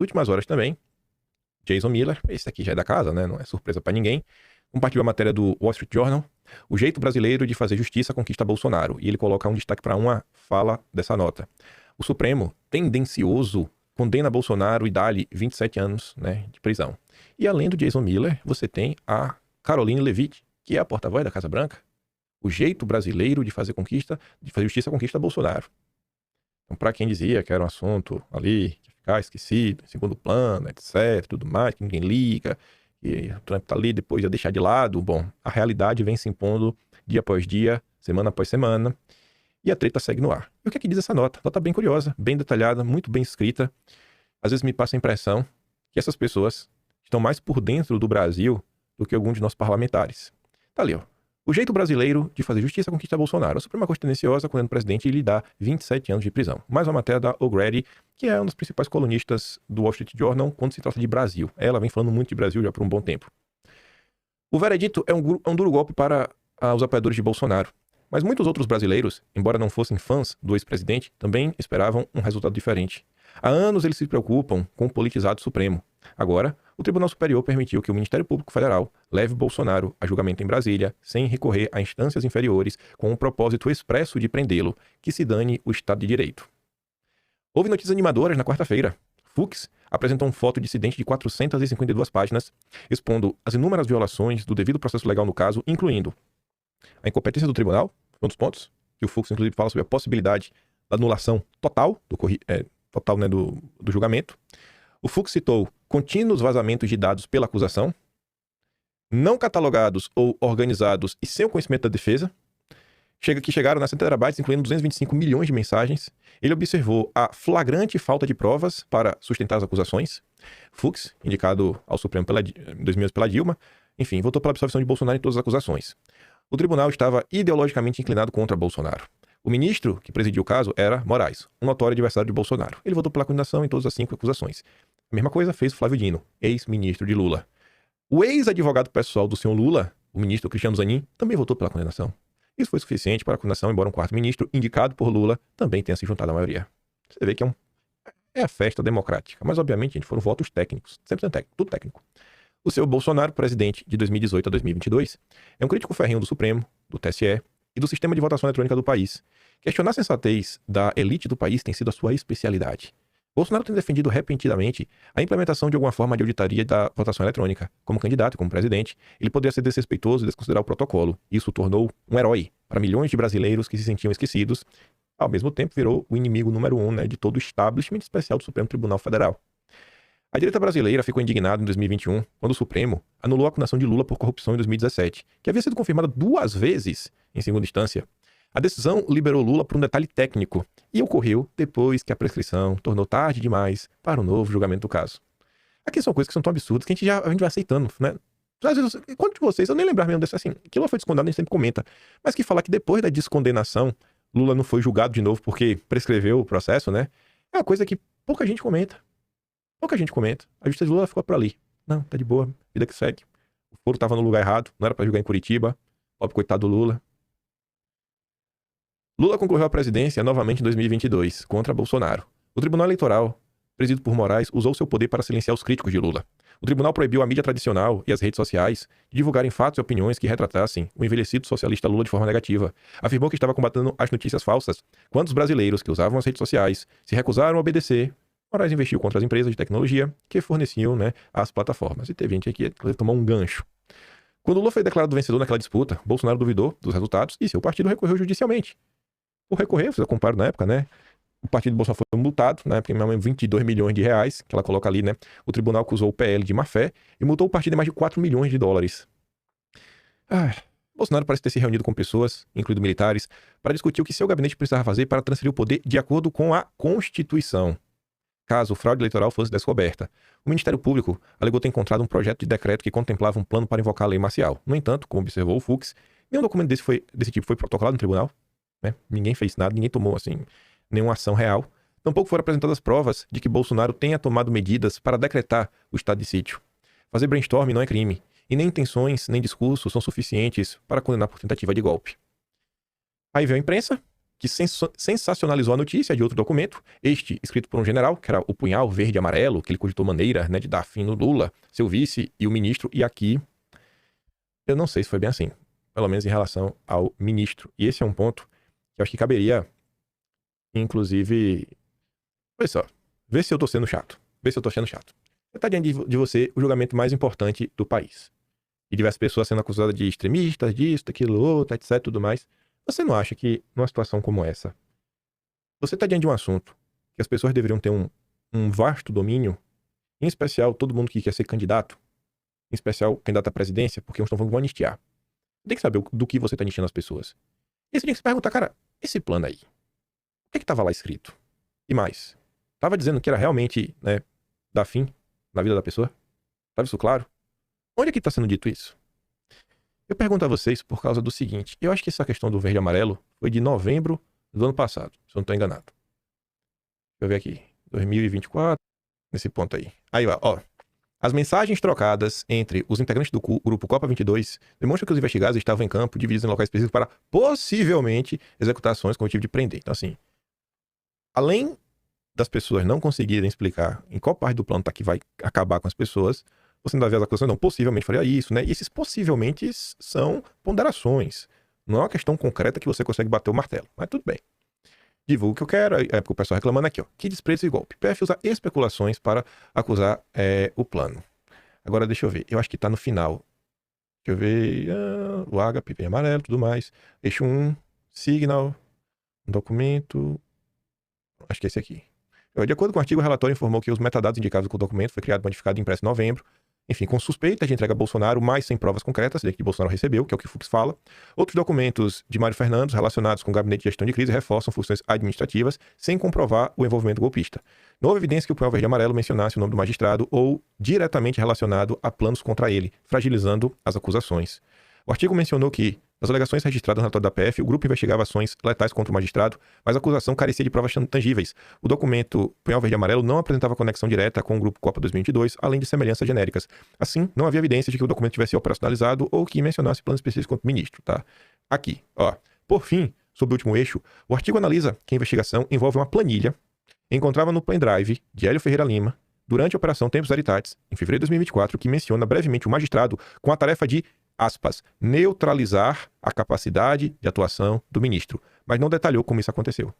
Últimas horas também, Jason Miller, esse aqui já é da casa, né? Não é surpresa para ninguém, compartilhou a matéria do Wall Street Journal, o jeito brasileiro de fazer justiça conquista Bolsonaro. E ele coloca um destaque para uma fala dessa nota. O Supremo, tendencioso, condena Bolsonaro e dá-lhe 27 anos, né, de prisão. E além do Jason Miller, você tem a Caroline Levitt, que é a porta-voz da Casa Branca. O jeito brasileiro de fazer justiça conquista Bolsonaro. Então, para quem dizia que era um assunto ali, que ficar esquecido, em segundo plano, etc, tudo mais, que ninguém liga, que o Trump tá ali, depois ia deixar de lado, bom, a realidade vem se impondo dia após dia, semana após semana, e a treta segue no ar. E o que é que diz essa nota? Nota bem curiosa, bem detalhada, muito bem escrita. Às vezes me passa a impressão que essas pessoas estão mais por dentro do Brasil do que alguns de nossos parlamentares. Tá ali, ó. O jeito brasileiro de fazer justiça conquista Bolsonaro. A Suprema Corte Tendenciosa condena o presidente e lhe dá 27 anos de prisão. Mais uma matéria da O'Grady, que é uma das principais colunistas do Wall Street Journal quando se trata de Brasil. Ela vem falando muito de Brasil já por um bom tempo. O veredito é um duro golpe para os apoiadores de Bolsonaro. Mas muitos outros brasileiros, embora não fossem fãs do ex-presidente, também esperavam um resultado diferente. Há anos eles se preocupam com o politizado Supremo. Agora, o Tribunal Superior permitiu que o Ministério Público Federal leve Bolsonaro a julgamento em Brasília, sem recorrer a instâncias inferiores, com o propósito expresso de prendê-lo, que se dane o Estado de Direito. Houve notícias animadoras na quarta-feira. Fux apresentou um fotodissidente de 452 páginas, expondo as inúmeras violações do devido processo legal no caso, incluindo a incompetência do tribunal, um dos pontos, que o Fux, inclusive, fala sobre a possibilidade da anulação total do julgamento. O Fux citou contínuos vazamentos de dados pela acusação, não catalogados ou organizados e sem o conhecimento da defesa, que chegaram nas 100 terabytes, incluindo 225 milhões de mensagens. Ele observou a flagrante falta de provas para sustentar as acusações. Fux, indicado ao Supremo em 2011 pela Dilma, enfim, votou pela absolvição de Bolsonaro em todas as acusações. O tribunal estava ideologicamente inclinado contra Bolsonaro. O ministro que presidiu o caso era Moraes, um notório adversário de Bolsonaro. Ele votou pela condenação em todas as 5 acusações. A mesma coisa fez o Flávio Dino, ex-ministro de Lula. O ex-advogado pessoal do senhor Lula, o ministro Cristiano Zanin, também votou pela condenação. Isso foi suficiente para a condenação, embora um quarto ministro, indicado por Lula, também tenha se juntado à maioria. Você vê que é a festa democrática. Mas, obviamente, gente, foram votos técnicos. 100% técnico, tudo técnico. O seu Bolsonaro, presidente de 2018 a 2022, é um crítico ferrenho do Supremo, do TSE e do sistema de votação eletrônica do país. Questionar a sensatez da elite do país tem sido a sua especialidade. Bolsonaro tem defendido repentinamente a implementação de alguma forma de auditoria da votação eletrônica. Como candidato e como presidente, ele poderia ser desrespeitoso e desconsiderar o protocolo. Isso o tornou um herói para milhões de brasileiros que se sentiam esquecidos. Ao mesmo tempo, virou o inimigo número 1, de todo o establishment especial do Supremo Tribunal Federal. A direita brasileira ficou indignada em 2021, quando o Supremo anulou a condenação de Lula por corrupção em 2017, que havia sido confirmada 2 vezes em segunda instância. A decisão liberou Lula por um detalhe técnico e ocorreu depois que a prescrição tornou tarde demais para o novo julgamento do caso. Aqui são coisas que são tão absurdas que a gente vai aceitando, né? Às vezes, quanto de vocês, eu nem lembrar mesmo desse assim, que Lula foi descondenado, a gente sempre comenta, mas que falar que depois da descondenação, Lula não foi julgado de novo porque prescreveu o processo, né? É uma coisa que pouca gente comenta. Pouca gente comenta. A justiça de Lula ficou por ali. Não, tá de boa, vida que segue. O foro tava no lugar errado, não era pra julgar em Curitiba. Pobre coitado do Lula. Lula concorreu à presidência novamente em 2022, contra Bolsonaro. O Tribunal Eleitoral, presidido por Moraes, usou seu poder para silenciar os críticos de Lula. O tribunal proibiu a mídia tradicional e as redes sociais de divulgarem fatos e opiniões que retratassem o envelhecido socialista Lula de forma negativa. Afirmou que estava combatendo as notícias falsas. Quando os brasileiros que usavam as redes sociais se recusaram a obedecer, Moraes investiu contra as empresas de tecnologia que forneciam, as plataformas. E teve gente aqui que tomou um gancho. Quando Lula foi declarado vencedor naquela disputa, Bolsonaro duvidou dos resultados e seu partido recorreu judicialmente. Por recorrer, fiz a comparo na época, O partido de Bolsonaro foi multado, porque 22 milhões de reais, que ela coloca ali, O tribunal acusou o PL de má-fé e multou o partido em mais de 4 milhões de dólares. Bolsonaro parece ter se reunido com pessoas, incluindo militares, para discutir o que seu gabinete precisava fazer para transferir o poder de acordo com a Constituição, caso fraude eleitoral fosse descoberta. O Ministério Público alegou ter encontrado um projeto de decreto que contemplava um plano para invocar a lei marcial. No entanto, como observou o Fux, nenhum documento desse tipo foi protocolado no tribunal. Ninguém fez nada, ninguém tomou, nenhuma ação real. Tampouco foram apresentadas provas de que Bolsonaro tenha tomado medidas para decretar o estado de sítio. Fazer brainstorming não é crime, e nem intenções, nem discursos são suficientes para condenar por tentativa de golpe. Aí veio a imprensa, que sensacionalizou a notícia de outro documento, este escrito por um general, que era o punhal verde e amarelo, que ele cogitou maneira, né, de dar fim no Lula, seu vice e o ministro, e aqui eu não sei se foi bem assim, pelo menos em relação ao ministro. E esse é um ponto que eu acho que caberia, inclusive, olha só, vê se eu tô sendo chato, vê se eu tô sendo chato. Você tá diante de você o julgamento mais importante do país. E diversas pessoas sendo acusadas de extremistas, disso, daquilo, outro, etc, tudo mais. Você não acha que, numa situação como essa, você está diante de um assunto que as pessoas deveriam ter um vasto domínio, em especial todo mundo que quer ser candidato, em especial candidato à presidência, porque uns estão falando que vão anistiar. Tem que saber do que você está anistiando as pessoas. E você tem que se perguntar, cara, esse plano aí, o que estava lá escrito? E mais, estava dizendo que era realmente, né, dar fim na vida da pessoa? Estava isso claro? Onde é que está sendo dito isso? Eu pergunto a vocês por causa do seguinte, eu acho que essa questão do verde e amarelo foi de novembro do ano passado, se eu não estou enganado. Deixa eu ver aqui, 2024, nesse ponto aí. Aí, ó. As mensagens trocadas entre os integrantes do grupo Copa 22 demonstram que os investigados estavam em campo, divididos em locais específicos para possivelmente executar ações com o objetivo de prender. Então, assim, além das pessoas não conseguirem explicar em qual parte do plano tá que vai acabar com as pessoas, você não vai ver as acusações, não, possivelmente faria isso, né? E esses possivelmente são ponderações. Não é uma questão concreta que você consegue bater o martelo, mas tudo bem. Divulgo o que eu quero, é porque o pessoal reclamando aqui, ó. Que desprezo e golpe. PF usa especulações para acusar o plano. Agora deixa eu ver, eu acho que tá no final. Deixa eu ver, o ágape, vem amarelo, tudo mais. Eixo 1, signal, documento, acho que é esse aqui. De acordo com o artigo, o relatório informou que os metadados indicados com o documento foi criado, modificado e impresso em novembro. Enfim, com suspeita de entrega a Bolsonaro, mas sem provas concretas, que Bolsonaro recebeu, que é o que o Fux fala. Outros documentos de Mário Fernandes, relacionados com o Gabinete de Gestão de Crise, reforçam funções administrativas, sem comprovar o envolvimento golpista. Não houve evidência que o punhal verde e amarelo mencionasse o nome do magistrado ou diretamente relacionado a planos contra ele, fragilizando as acusações. O artigo mencionou que, nas alegações registradas no relatório da PF, o grupo investigava ações letais contra o magistrado, mas a acusação carecia de provas tangíveis. O documento Punhal Verde e Amarelo não apresentava conexão direta com o grupo Copa 2022, além de semelhanças genéricas. Assim, não havia evidência de que o documento tivesse operacionalizado ou que mencionasse planos específicos contra o ministro, tá? Aqui, ó. Por fim, sobre o último eixo, o artigo analisa que a investigação envolve uma planilha encontrada no pendrive de Hélio Ferreira Lima durante a Operação Tempos Veritatis, em fevereiro de 2024, que menciona brevemente o magistrado com a tarefa de, aspas, neutralizar a capacidade de atuação do ministro, mas não detalhou como isso aconteceu.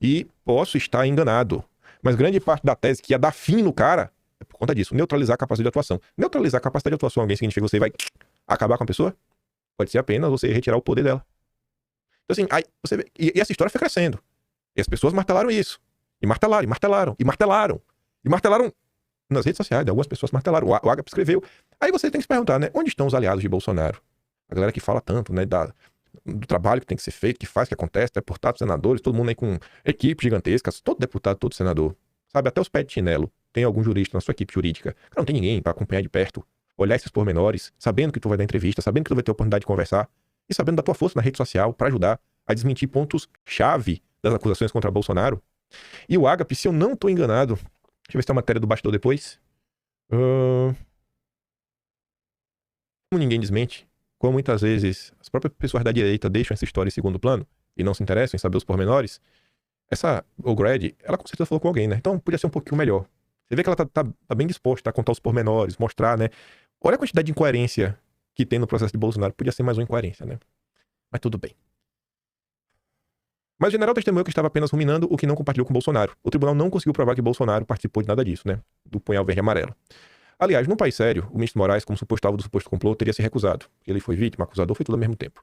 E posso estar enganado, mas grande parte da tese que ia dar fim no cara é por conta disso, neutralizar a capacidade de atuação. Neutralizar a capacidade de atuação alguém significa que você vai acabar com a pessoa? Pode ser apenas você retirar o poder dela. Então assim, aí você vê, e essa história foi crescendo. E as pessoas martelaram isso. E martelaram, e martelaram, e martelaram. E martelaram nas redes sociais, algumas pessoas martelaram. O Agape escreveu. Aí você tem que se perguntar, né? Onde estão os aliados de Bolsonaro? A galera que fala tanto, né? Do trabalho que tem que ser feito, que faz, que acontece, deputados, senadores, todo mundo aí com equipes gigantescas, todo deputado, todo senador. Sabe, até os pés de chinelo. Tem algum jurista na sua equipe jurídica. Cara, não tem ninguém pra acompanhar de perto, olhar esses pormenores, sabendo que tu vai dar entrevista, sabendo que tu vai ter oportunidade de conversar e sabendo da tua força na rede social pra ajudar a desmentir pontos-chave das acusações contra Bolsonaro. E o Agape, se eu não tô enganado, deixa eu ver se tem a matéria do bastidor depois. Como ninguém desmente, como muitas vezes as próprias pessoas da direita deixam essa história em segundo plano e não se interessam em saber os pormenores, essa O'Grady, ela com certeza falou com alguém, né? Então podia ser um pouquinho melhor. Você vê que ela tá bem disposta a contar os pormenores, mostrar, né? Olha a quantidade de incoerência que tem no processo de Bolsonaro. Podia ser mais uma incoerência, né? Mas tudo bem. Mas o general testemunhou que estava apenas ruminando o que não compartilhou com Bolsonaro. O tribunal não conseguiu provar que Bolsonaro participou de nada disso, né? Do punhal verde e amarelo. Aliás, num país sério, o ministro Moraes, como suposto alvo do suposto complô, teria se recusado. Ele foi vítima, acusador, foi tudo ao mesmo tempo.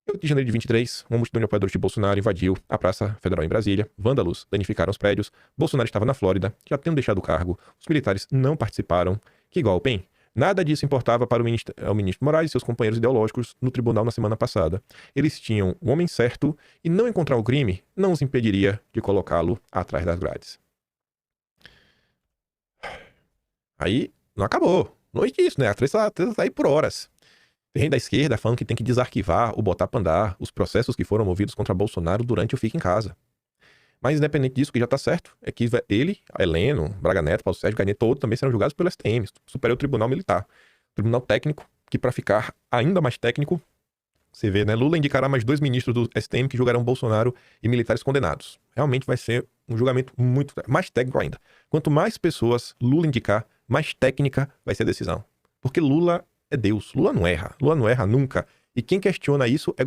Em 8 de janeiro de 23, uma multidão de apoiadores de Bolsonaro invadiu a Praça Federal em Brasília. Vândalos danificaram os prédios. Bolsonaro estava na Flórida, já tendo deixado o cargo. Os militares não participaram. Que golpe, hein? Nada disso importava para o ministro Moraes e seus companheiros ideológicos no tribunal na semana passada. Eles tinham o homem certo e não encontrar o crime não os impediria de colocá-lo atrás das grades. Aí, não acabou. Não é isso, né? A treta tá aí por horas. Tem gente da esquerda falando que tem que desarquivar ou botar pra andar os processos que foram movidos contra Bolsonaro durante o Fica em Casa. Mas independente disso, o que já tá certo é que ele, a Heleno, Braga Neto, Paulo Sérgio, Gabinete todo também serão julgados pelo STM, Superior Tribunal Militar. Tribunal técnico, que para ficar ainda mais técnico, Você vê, né? Lula indicará mais 2 ministros do STM que julgarão Bolsonaro e militares condenados. Realmente vai ser um julgamento muito mais técnico ainda. Quanto mais pessoas Lula indicar, mais técnica vai ser a decisão. Porque Lula é Deus. Lula não erra. Lula não erra nunca. E quem questiona isso é golpista.